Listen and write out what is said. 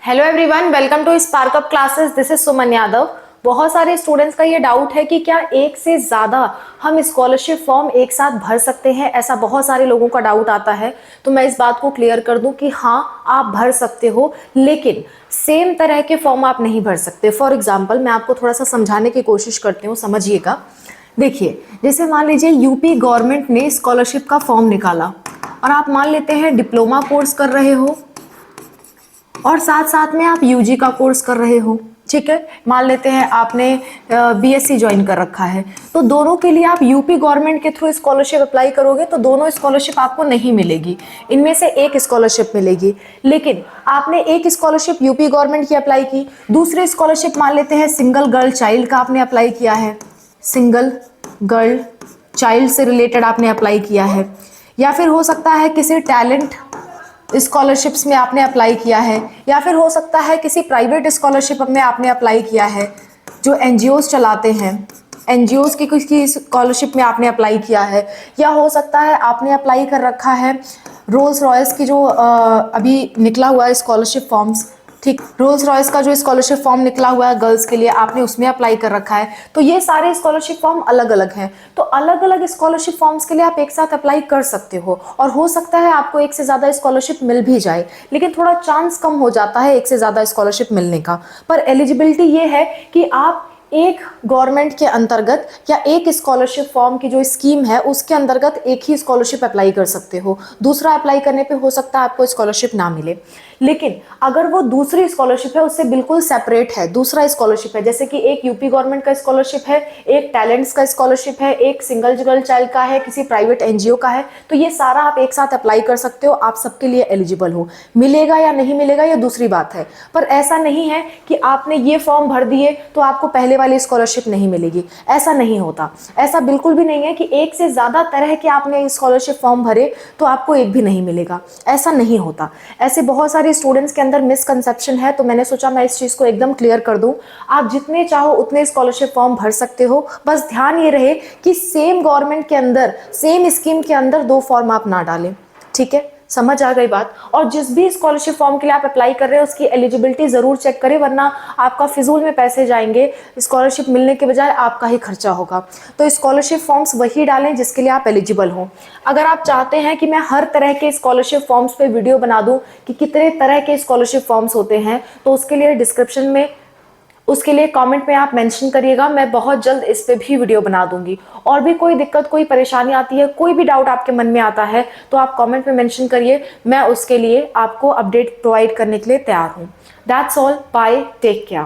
Hello everyone, welcome to spark up classes. This is Suman Yadav. बहुत सारे students का ये डाउट है कि क्या एक से ज़्यादा हम स्कॉलरशिप फॉर्म एक साथ भर सकते हैं। ऐसा बहुत सारे लोगों का डाउट आता है, तो मैं इस बात को क्लियर कर दूं कि हाँ, आप भर सकते हो, लेकिन सेम तरह के फॉर्म आप नहीं भर सकते। फॉर एग्जाम्पल, मैं आपको थोड़ा सा समझाने की कोशिश करती हूँ, समझिएगा। देखिए, जैसे मान लीजिए यूपी गवर्नमेंट ने स्कॉलरशिप का फॉर्म निकाला और आप मान लेते हैं डिप्लोमा कोर्स कर रहे हो और साथ साथ में आप यूजी का कोर्स कर रहे हो। ठीक है, मान लेते हैं आपने बीएससी ज्वाइन कर रखा है, तो दोनों के लिए आप यूपी गवर्नमेंट के थ्रू स्कॉलरशिप अप्लाई करोगे तो दोनों स्कॉलरशिप आपको नहीं मिलेगी, इनमें से एक स्कॉलरशिप मिलेगी। लेकिन आपने एक स्कॉलरशिप यूपी गवर्नमेंट की अप्लाई की, दूसरी स्कॉलरशिप मान लेते हैं सिंगल गर्ल चाइल्ड का आपने अप्लाई किया है, सिंगल गर्ल चाइल्ड से रिलेटेड आपने अप्लाई किया है, या फिर हो सकता है किसी टैलेंट स्कॉलरशिप्स में आपने अप्लाई किया है, या फिर हो सकता है किसी प्राइवेट स्कॉलरशिप में आपने अप्लाई किया है जो एनजीओज चलाते हैं, एनजीओज की किसी स्कॉलरशिप में आपने अप्लाई किया है, या हो सकता है आपने अप्लाई कर रखा है रोल्स रॉयस की जो अभी निकला हुआ है स्कॉलरशिप फॉर्म्स। ठीक, रोल्स रॉयस का जो स्कॉलरशिप फॉर्म निकला हुआ है गर्ल्स के लिए, आपने उसमें अप्लाई कर रखा है। तो ये सारे स्कॉलरशिप फॉर्म अलग अलग हैं, तो अलग अलग स्कॉलरशिप फॉर्म्स के लिए आप एक साथ अप्लाई कर सकते हो और हो सकता है आपको एक से ज़्यादा स्कॉलरशिप मिल भी जाए, लेकिन थोड़ा चांस कम हो जाता है एक से ज़्यादा स्कॉलरशिप मिलने का। पर एलिजिबिलिटी ये है कि आप एक गवर्नमेंट के अंतर्गत या एक स्कॉलरशिप फॉर्म की जो स्कीम है उसके अंतर्गत एक ही स्कॉलरशिप अप्लाई कर सकते हो। दूसरा अप्लाई करने पे हो सकता है आपको स्कॉलरशिप ना मिले। लेकिन अगर वो दूसरी स्कॉलरशिप है, उससे बिल्कुल सेपरेट है, दूसरा स्कॉलरशिप है, जैसे कि एक यूपी गवर्नमेंट का स्कॉलरशिप है, एक टैलेंट्स का स्कॉलरशिप है, एक सिंगल गर्ल चाइल्ड का है, किसी प्राइवेट एनजीओ का है, तो ये सारा आप एक साथ अप्लाई कर सकते हो, आप सबके लिए एलिजिबल हो। मिलेगा या नहीं मिलेगा ये दूसरी बात है, पर ऐसा नहीं है कि आपने ये फॉर्म भर दिए तो आपको पहले वाली स्कॉलरशिप नहीं मिलेगी। ऐसा नहीं होता, ऐसा बिल्कुल भी नहीं है कि एक से ज्यादा तरह के आपने स्कॉलरशिप फॉर्म भरे तो आपको एक भी नहीं मिलेगा, ऐसा नहीं होता। ऐसे बहुत सारे स्टूडेंट्स के अंदर मिसकंसेप्शन है, तो मैंने सोचा मैं इस चीज को एकदम क्लियर कर दूं। आप जितने चाहो उतने स्कॉलरशिप फॉर्म भर सकते हो, बस ध्यान ये रहे कि सेम गवर्नमेंट के अंदर, सेम स्कीम के अंदर दो फॉर्म आप ना डालें। ठीक है, समझ आ गई बात। और जिस भी स्कॉलरशिप फॉर्म के लिए आप अप्लाई कर रहे हो उसकी एलिजिबिलिटी जरूर चेक करें, वरना आपका फिजूल में पैसे जाएंगे, स्कॉलरशिप मिलने के बजाय आपका ही खर्चा होगा। तो स्कॉलरशिप फॉर्म्स वही डालें जिसके लिए आप एलिजिबल हो। अगर आप चाहते हैं कि मैं हर तरह के स्कॉलरशिप फॉर्म्स पे वीडियो बना दूं कि कितने तरह के स्कॉलरशिप फॉर्म्स होते हैं, तो उसके लिए डिस्क्रिप्शन में, उसके लिए कमेंट में आप मेंशन करिएगा, मैं बहुत जल्द इस पे भी वीडियो बना दूंगी। और भी कोई दिक्कत, कोई परेशानी आती है, कोई भी डाउट आपके मन में आता है तो आप कमेंट में मेंशन करिए, मैं उसके लिए आपको अपडेट प्रोवाइड करने के लिए तैयार हूँ। That's all, bye, take care.